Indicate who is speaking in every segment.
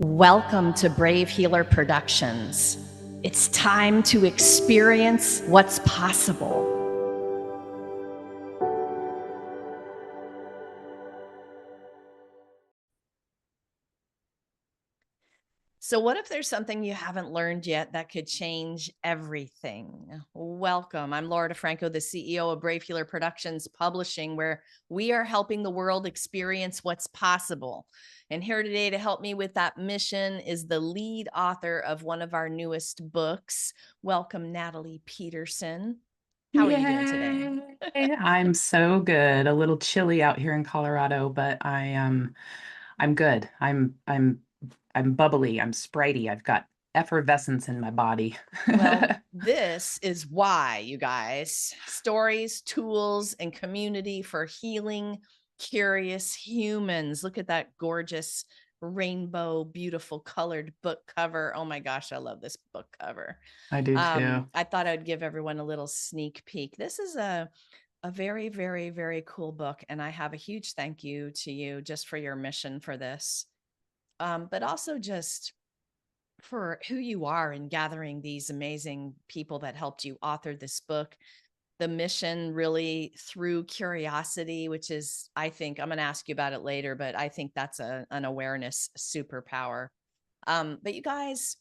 Speaker 1: Welcome to Brave Healer Productions. It's time to experience what's possible. So, what if there's something you haven't learned yet that could change everything? Welcome. I'm Laura DeFranco, the CEO of Brave Healer Productions Publishing, where we are helping the world experience what's possible. And here today to help me with that mission is the lead author of one of our newest books. Welcome, Natalie Petersen. How are you doing today?
Speaker 2: Yay. I'm so good. A little chilly out here in Colorado, but I'm good. I'm bubbly, I'm spritey. I've got effervescence in my body.
Speaker 1: Well, this is why, you guys. Stories, tools, and community for healing curious humans. Look at that gorgeous rainbow, beautiful colored book cover. Oh my gosh, I love this book cover.
Speaker 2: I do too.
Speaker 1: I thought I'd give everyone a little sneak peek. This is a very, very, very cool book, and I have a huge thank you to you just for your mission for this, but also just for who you are in gathering these amazing people that helped you author this book. The mission really through curiosity, which is, I think, I'm going to ask you about it later, but I think that's an awareness superpower. But you guys,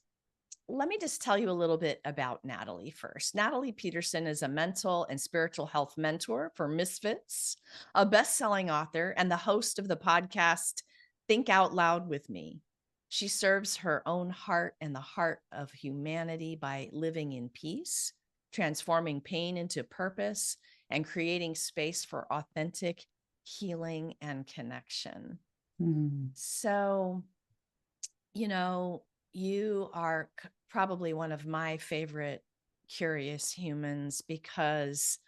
Speaker 1: let me just tell you a little bit about Natalie first. Natalie Petersen is a mental and spiritual health mentor for misfits, a best-selling author, and the host of the podcast Think Out Loud with Me. She serves her own heart and the heart of humanity by living in peace, transforming pain into purpose, and creating space for authentic healing and connection.
Speaker 2: Mm.
Speaker 1: So, you know, you are probably one of my favorite curious humans because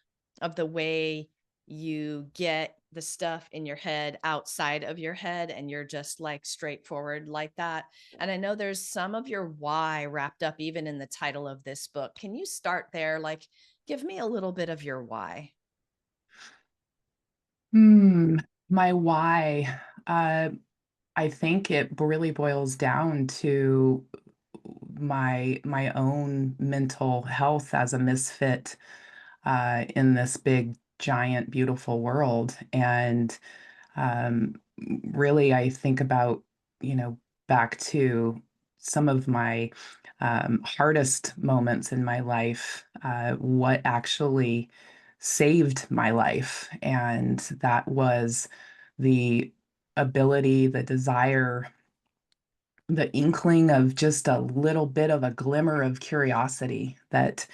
Speaker 1: of the way you get the stuff in your head outside of your head and you're just like straightforward like that. And I know there's some of your why wrapped up even in the title of this book. Can you start there? Like, give me a little bit of your why.
Speaker 2: Hmm. My why. I think it really boils down to my own mental health as a misfit in this big, giant, beautiful world. And um, really, I think about, back to some of my hardest moments in my life, what actually saved my life. And that was the ability, the desire, the inkling of just a little bit of a glimmer of curiosity that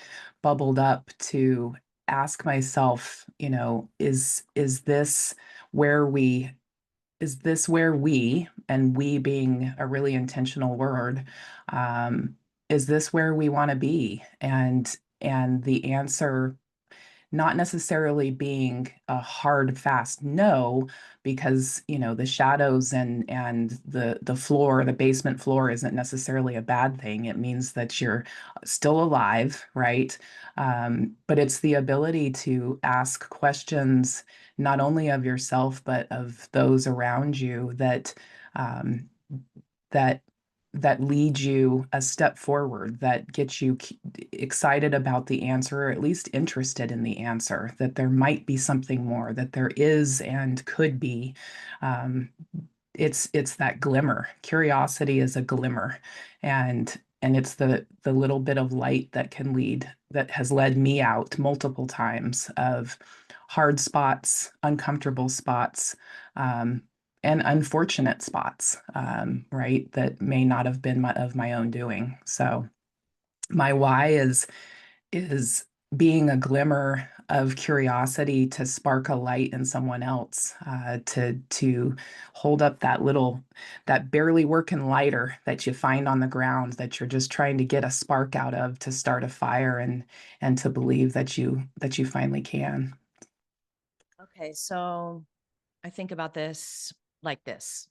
Speaker 2: bubbled up to ask myself, is this where we and we being a really intentional word, um, is this where we want to be? And the answer not necessarily being a hard, fast no, because the shadows and the floor, the basement floor isn't necessarily a bad thing. It means that you're still alive, right? But it's the ability to ask questions not only of yourself but of those around you um, that that lead you a step forward, that gets you excited about the answer, or at least interested in the answer, that there might be something more, that there is and could be. Um, it's that glimmer. Curiosity is a glimmer, and it's the little bit of light that can lead, that has led me out multiple times of hard spots, uncomfortable spots, um, and unfortunate spots, right, that may not have been of my own doing. So my why is being a glimmer of curiosity to spark a light in someone else, to hold up that barely working lighter that you find on the ground that you're just trying to get a spark out of to start a fire, and to believe that you finally can.
Speaker 1: Okay, so I think about this like this.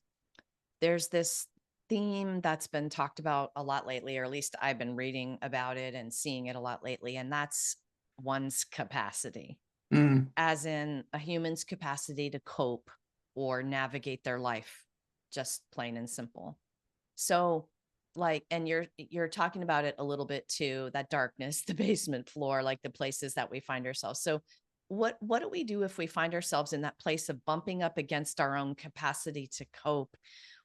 Speaker 1: There's this theme that's been talked about a lot lately, or at least I've been reading about it and seeing it a lot lately, and that's one's capacity,
Speaker 2: Mm,
Speaker 1: as in a human's capacity to cope or navigate their life, just plain and simple. So like, and you're talking about it a little bit too, that darkness, the basement floor, like the places that we find ourselves. So what do we do if we find ourselves in that place of bumping up against our own capacity to cope?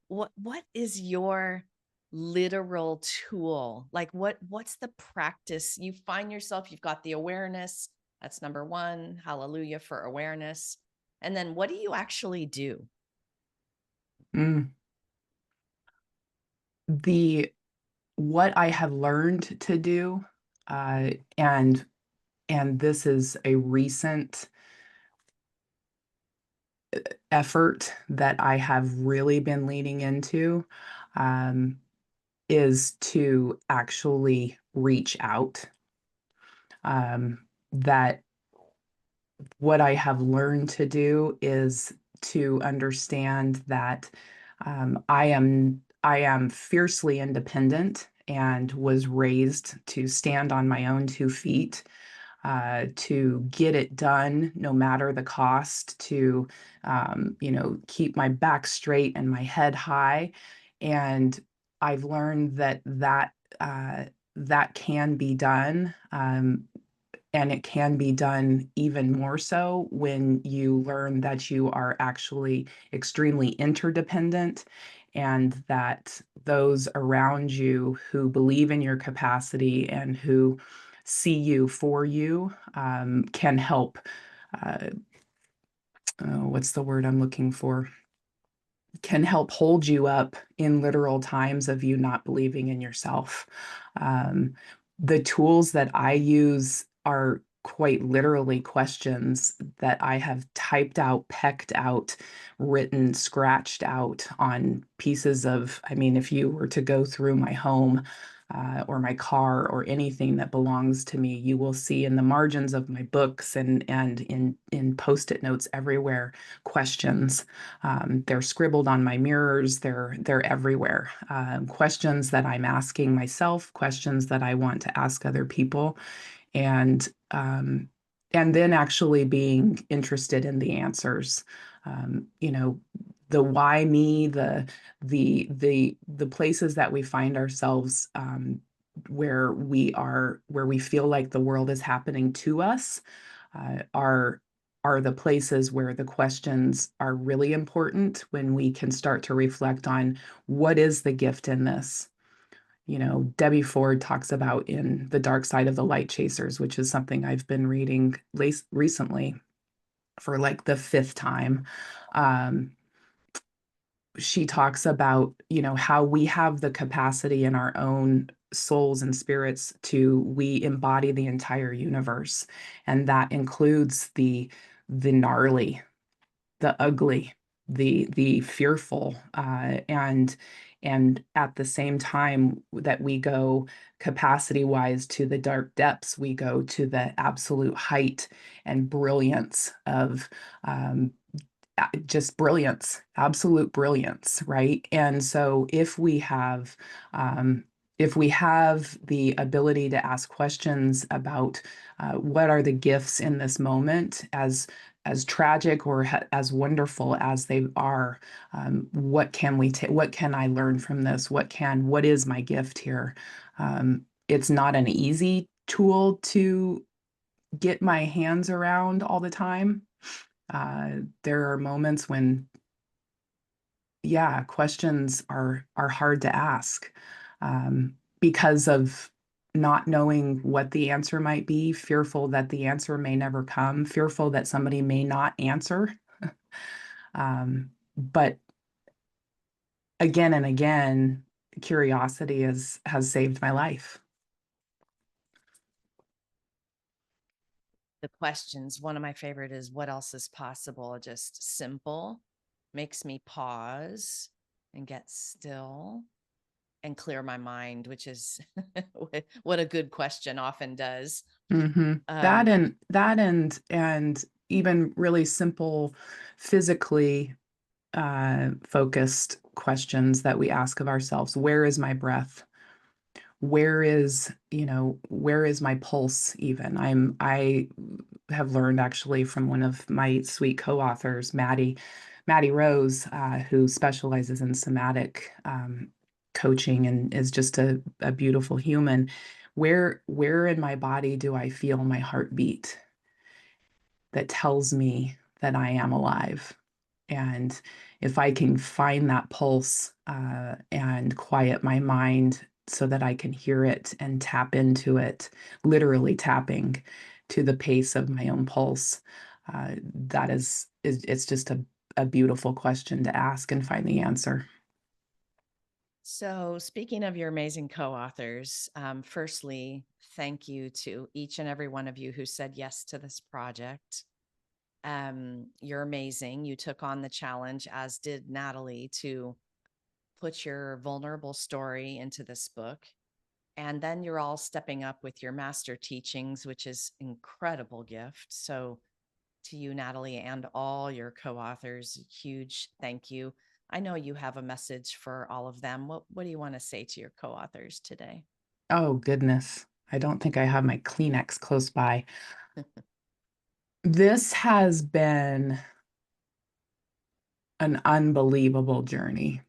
Speaker 1: What is your literal tool? Like what's the practice? You find yourself, you've got the awareness. That's number one. Hallelujah for awareness. And then what do you actually do?
Speaker 2: Mm. The what I have learned to do, uh, and this is a recent effort that I have really been leaning into, um, is to actually reach out. That what I have learned to do is to understand that I am fiercely independent and was raised to stand on my own 2 feet, to get it done no matter the cost, to keep my back straight and my head high. And I've learned uh, that can be done. And it can be done even more so when you learn that you are actually extremely interdependent, and that those around you who believe in your capacity and who see you for you, can help. Uh, what's the word I'm looking for? Can help hold you up in literal times of you not believing in yourself. Um, the tools that I use are quite literally questions that I have typed out, pecked out, written, scratched out on pieces of, I mean, if you were to go through my home, or my car or anything that belongs to me, you will see in the margins of my books and in post-it notes everywhere questions. They're scribbled on my mirrors. They're everywhere. Questions that I'm asking myself, questions that I want to ask other people, and um, and then actually being interested in the answers. You know, the why me, the places that we find ourselves, where we feel like the world is happening to us, are the places where the questions are really important, when we can start to reflect on what is the gift in this. Debbie Ford talks about in The Dark Side of the Light Chasers, which is something I've been reading recently for like the fifth time. Um, she talks about, how we have the capacity in our own souls and spirits to we embody the entire universe. And that includes the gnarly, the ugly, the fearful, and at the same time that we go capacity wise to the dark depths, we go to the absolute height and brilliance of, just brilliance, absolute brilliance, right? And so if we have the ability to ask questions about, what are the gifts in this moment, as tragic or as wonderful as they are, what can we take? What can I learn from this? What is my gift here? It's not an easy tool to get my hands around all the time. There are moments when, yeah, questions are hard to ask, because of not knowing what the answer might be, fearful that the answer may never come, fearful that somebody may not answer. But again and again, curiosity has saved my life.
Speaker 1: The questions, one of my favorite is what else is possible? Just simple, makes me pause and get still and clear my mind, which is what a good question often does.
Speaker 2: That
Speaker 1: Um,
Speaker 2: and even really simple, physically, focused questions that we ask of ourselves. Where is my breath? Where is my pulse even? I have learned actually from one of my sweet co-authors, Maddie Rose, who specializes in somatic, coaching and is just a beautiful human. Where in my body do I feel my heartbeat that tells me that I am alive? And if I can find that pulse and quiet my mind so that I can hear it and tap into it, literally tapping to the pace of my own pulse, that is it's just a beautiful question to ask and find the answer.
Speaker 1: So, speaking of your amazing co authors, firstly, thank you to each and every one of you who said yes to this project. You're amazing. You took on the challenge, as did Natalie, to put your vulnerable story into this book. And then you're all stepping up with your master teachings, which is incredible gift. So, to you, Natalie, and all your co-authors, huge thank you. I know you have a message for all of them. What do you want to say to your co-authors today?
Speaker 2: Oh, goodness. I don't think I have my Kleenex close by. This has been an unbelievable journey.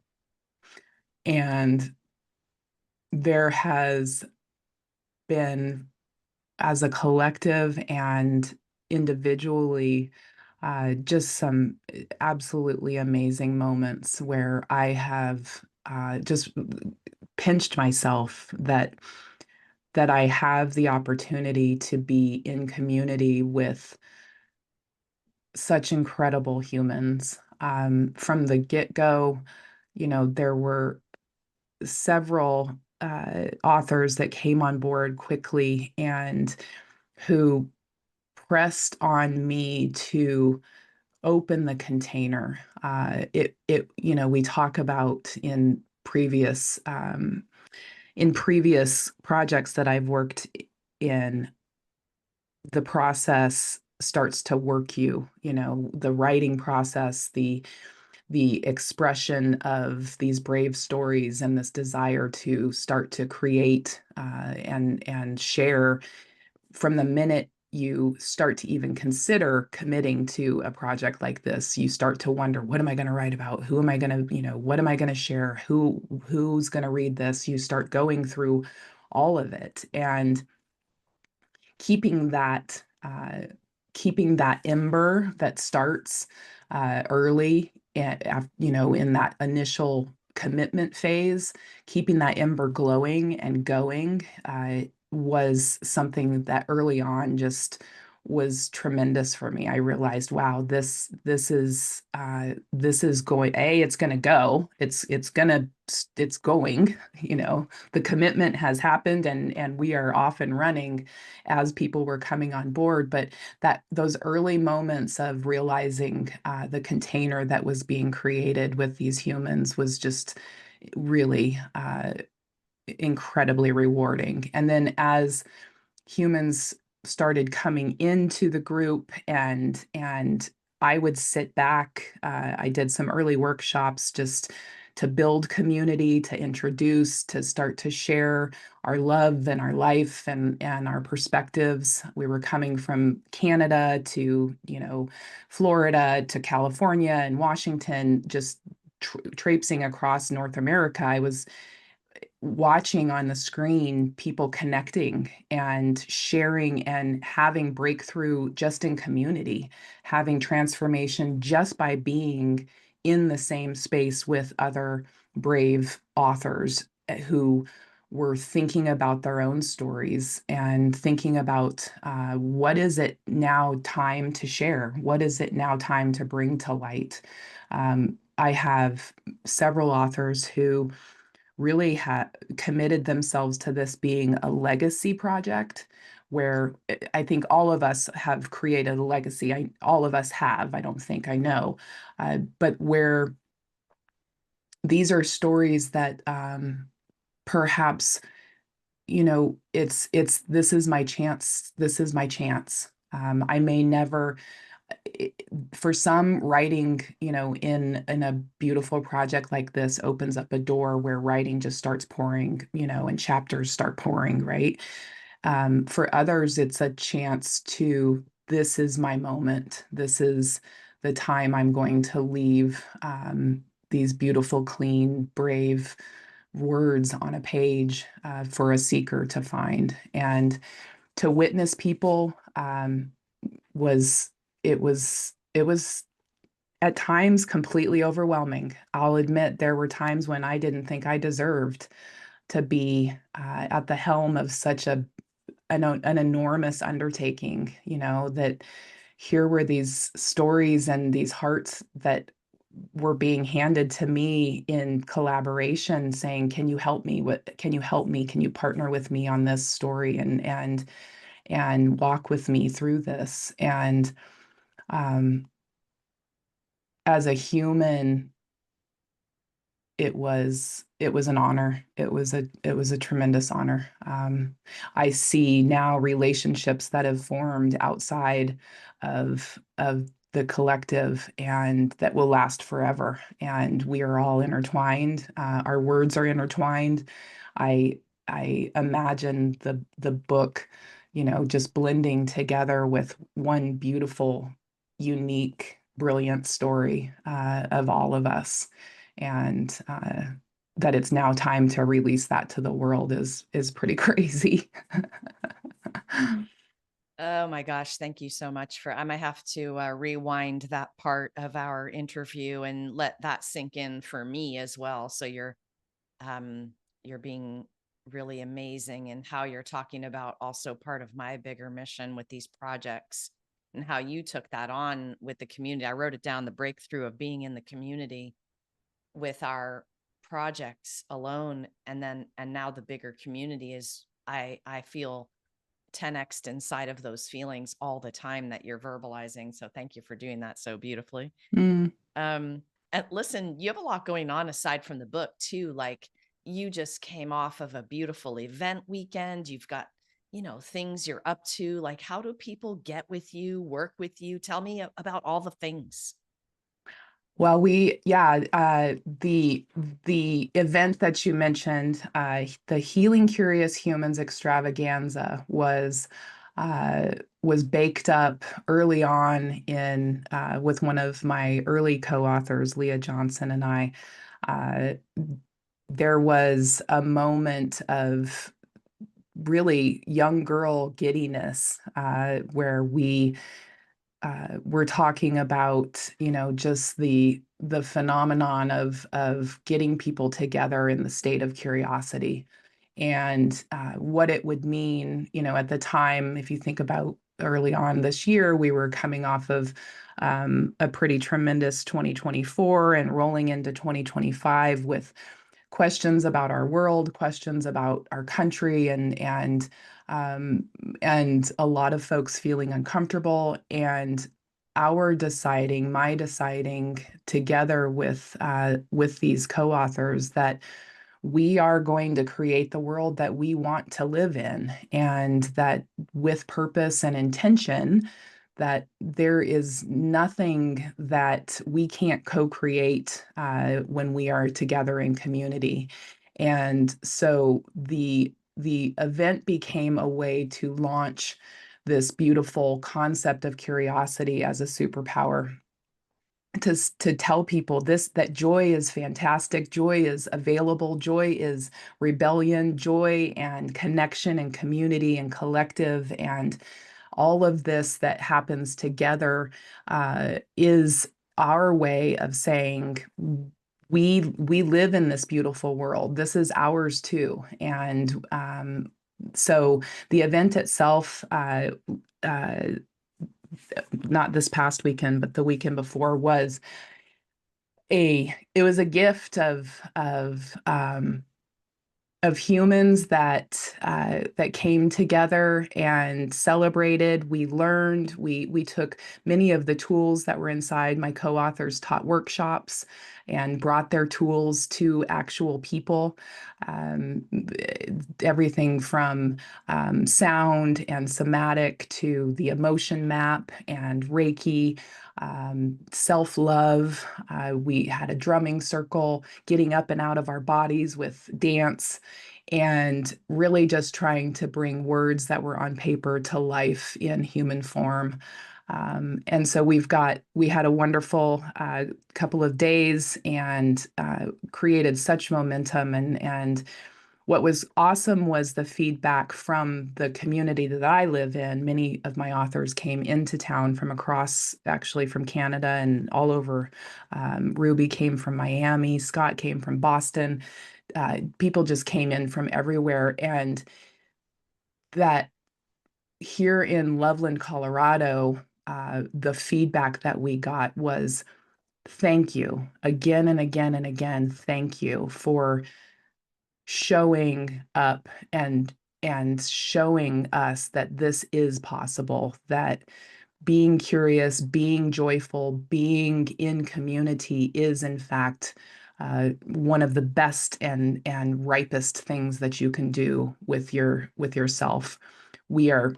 Speaker 2: And there has been, as a collective and individually, just some absolutely amazing moments where I have just pinched myself that I have the opportunity to be in community with such incredible humans. From the get-go, there were several authors that came on board quickly and who pressed on me to open the container. We talk about in previous projects that I've worked in, the process starts to work you, the writing process, the expression of these brave stories and this desire to start to create and share from the minute you start to even consider committing to a project like this, you start to wonder, what am I going to write about? Who am I going to, what am I going to share? Who's going to read this? You start going through all of it and keeping that keeping that ember that starts early, in that initial commitment phase, keeping that ember glowing and going was something that early on just was tremendous for me. I realized, wow, this is going, it's going to go. It's going, the commitment has happened and we are off and running as people were coming on board. But that those early moments of realizing the container that was being created with these humans was just really incredibly rewarding. And then as humans started coming into the group and I would sit back. I did some early workshops just to build community, to introduce, to start to share our love and our life and our perspectives. We were coming from Canada to, Florida to California and Washington, just traipsing across North America. I was watching on the screen people connecting and sharing and having breakthrough just in community, having transformation just by being in the same space with other brave authors who were thinking about their own stories and thinking about what is it now time to share? What is it now time to bring to light? I have several authors who really committed themselves to this being a legacy project where I think all of us have created a legacy. All of us have, I don't think, I know, but where these are stories that perhaps, this is my chance. This is my chance. I may never for some, writing, in a beautiful project like this opens up a door where writing just starts pouring, and chapters start pouring, right? For others, it's a chance to, this is my moment. This is the time I'm going to leave these beautiful, clean, brave words on a page for a seeker to find. And to witness people was it was at times completely overwhelming. I'll admit there were times when I didn't think I deserved to be at the helm of such an enormous undertaking, that here were these stories and these hearts that were being handed to me in collaboration saying, can you help me? Can you help me? Can you partner with me on this story and walk with me through this? And um, as a human, it was an honor. It was a tremendous honor. I see now relationships that have formed outside of the collective and that will last forever. And we are all intertwined. Our words are intertwined. I I imagine the book, just blending together with one beautiful, unique, brilliant story of all of us and that it's now time to release that to the world is pretty crazy.
Speaker 1: Oh my gosh, thank you so much for I might have to rewind that part of our interview and let that sink in for me as well. So um you're being really amazing and how you're talking about also part of my bigger mission with these projects and how you took that on with the community. I wrote it down, the breakthrough of being in the community with our projects alone, and now the bigger community is I feel 10x inside of those feelings all the time that you're verbalizing. So thank you for doing that so beautifully.
Speaker 2: Mm.
Speaker 1: Um, and listen, you have a lot going on aside from the book too. Like you just came off of a beautiful event weekend. You've got, things you're up to. Like, how do people get with you, work with you? Tell me about all the things.
Speaker 2: Well, the event that you mentioned, the Healing Curious Humans Extravaganza was baked up early on in with one of my early co-authors, Leah Johnson, and I. Uh, there was a moment of really young girl giddiness where we're talking about, just the phenomenon of getting people together in the state of curiosity and what it would mean, at the time. If you think about early on this year, we were coming off of a pretty tremendous 2024 and rolling into 2025 with questions about our world, questions about our country, um, and a lot of folks feeling uncomfortable. And my deciding together with these co-authors that we are going to create the world that we want to live in, and that with purpose and intention, that there is nothing that we can't co-create when we are together in community. And so the event became a way to launch this beautiful concept of curiosity as a superpower, to tell people this, that joy is fantastic, joy is available, joy is rebellion, joy and connection and community and collective, and all of this that happens together is our way of saying we live in this beautiful world. This is ours too. And so the event itself, uh, not this past weekend, but the weekend before, it was a gift of humans that came together and celebrated. We learned. We took many of the tools that were inside. My co-authors taught workshops and brought their tools to actual people. Um, Everything from sound and somatic to the emotion map and Reiki, self-love. We had a drumming circle, getting up and out of our bodies with dance, and really just trying to bring words that were on paper to life in human form. And so we had a wonderful couple of days and created such momentum. And what was awesome was the feedback from the community that I live in. Many of my authors came into town from across, actually from Canada and all over. Ruby came from Miami, Scott came from Boston. People just came in from everywhere. And that here in Loveland, Colorado, the feedback that we got was thank you again and again and again. Thank you for showing up and showing us that this is possible, that being curious, being joyful, being in community is in fact one of the best and ripest things that you can do with yourself. We are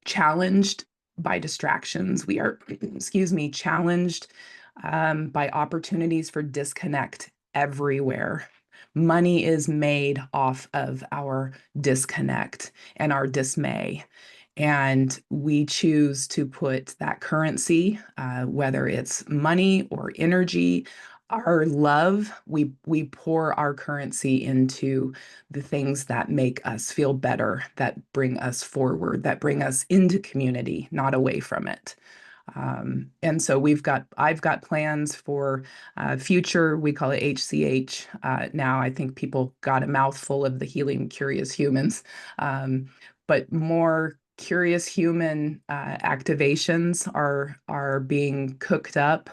Speaker 2: challenged by distractions. We are, excuse me, challenged by opportunities for disconnect everywhere. Money is made off of our disconnect and our dismay. And we choose to put that currency, whether it's money or energy, our love, we pour our currency into the things that make us feel better, that bring us forward, that bring us into community, not away from it. And so I've got plans for future, we call it HCH. Now I think people got a mouthful of the Healing Curious Humans, but more curious human activations are being cooked up,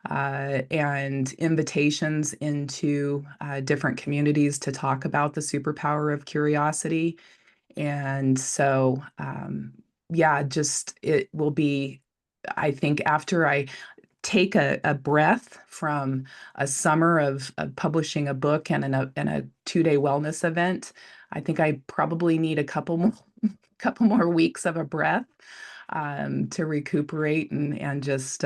Speaker 2: and invitations into different communities to talk about the superpower of curiosity. And so, yeah, just it will be, I think, after I take a breath from a summer of publishing a book and a 2-day wellness event, I think I probably need a couple more weeks of a breath to recuperate and just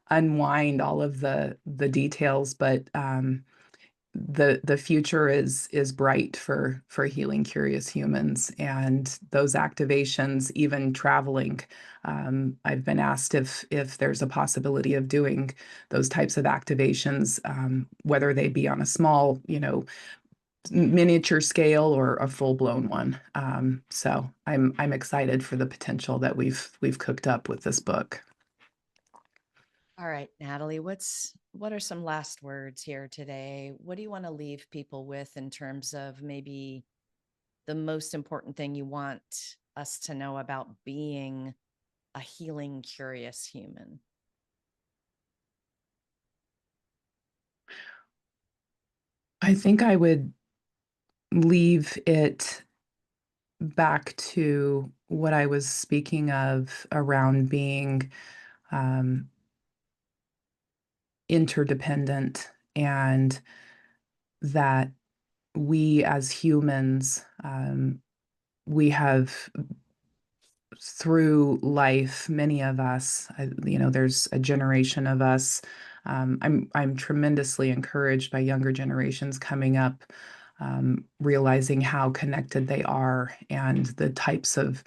Speaker 2: unwind all of the details. But the future is bright for healing curious humans and those activations, even traveling. I've been asked if there's a possibility of doing those types of activations, whether they be on a small, miniature scale or a full-blown one. So I'm excited for the potential that we've cooked up with this book.
Speaker 1: All right, Natalie, what are some last words here today? What do you want to leave people with in terms of maybe the most important thing you want us to know about being a healing, curious human?
Speaker 2: I think I would leave it back to what I was speaking of around being um, interdependent, and that we as humans, we have through life, many of us, there's a generation of us. I'm tremendously encouraged by younger generations coming up, realizing how connected they are and the types of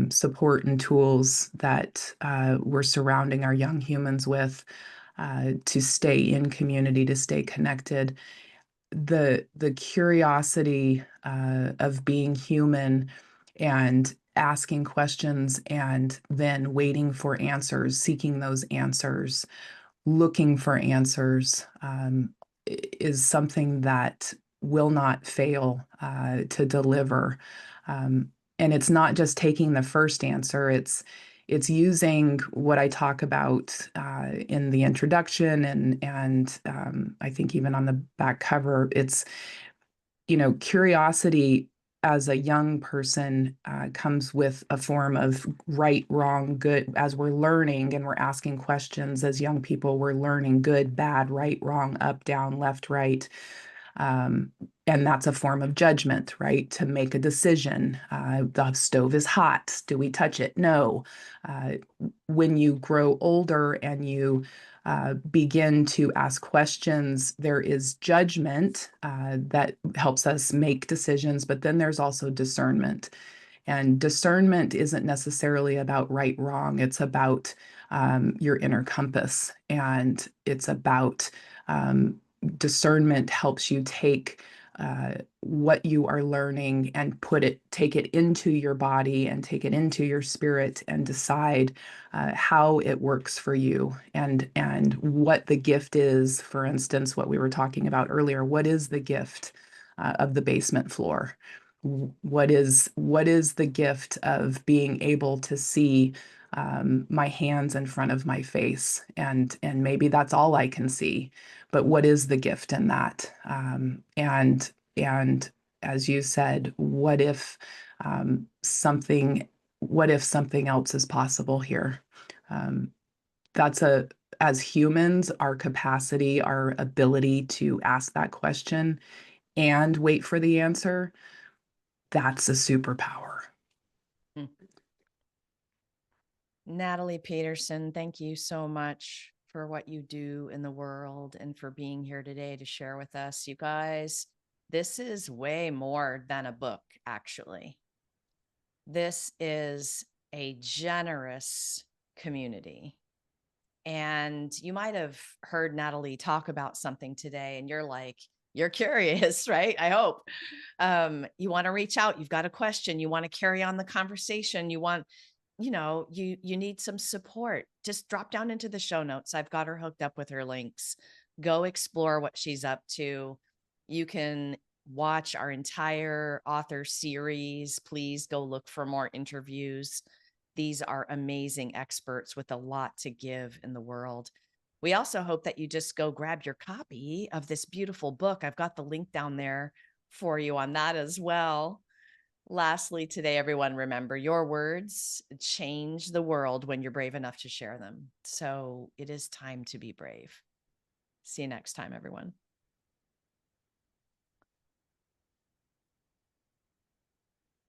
Speaker 2: support and tools that we're surrounding our young humans with, to stay in community, to stay connected. The curiosity of being human and asking questions and then waiting for answers, seeking those answers, looking for answers, is something that will not fail to deliver. And it's not just taking the first answer, it's using what I talk about in the introduction and I think even on the back cover. It's, curiosity as a young person comes with a form of right, wrong, good. As we're learning and we're asking questions as young people, we're learning good, bad, right, wrong, up, down, left, right. Um, and that's a form of judgment, right? To make a decision. The stove is hot. Do we touch it? No. Uh, when you grow older and you begin to ask questions, there is judgment that helps us make decisions, but then there's also discernment. And discernment isn't necessarily about right, wrong. It's about your inner compass. And it's about discernment helps you take what you are learning and take it into your body and take it into your spirit and decide how it works for you and what the gift is. For instance, what we were talking about earlier, what is the gift of the basement floor? What is the gift of being able to see my hands in front of my face, and maybe that's all I can see, but what is the gift in that? And as you said, something what if something else is possible here? Um, that's a As humans, our capacity, our ability to ask that question and wait for the answer, that's a superpower.
Speaker 1: Mm. Natalie Petersen, thank you so much for what you do in the world and for being here today to share with us. You guys, this is way more than a book, actually. This is a generous community. And you might have heard Natalie talk about something today, and you're like, you're curious, right? I hope. You want to reach out, you've got a question, you want to carry on the conversation, you need some support. Just drop down into the show notes. I've got her hooked up with her links. Go explore what she's up to. You can watch our entire author series. Please go look for more interviews. These are amazing experts with a lot to give in the world. We also hope that you just go grab your copy of this beautiful book. I've got the link down there for you on that as well. Lastly, today, everyone, remember your words change the world when you're brave enough to share them. So it is time to be brave. See you next time, everyone.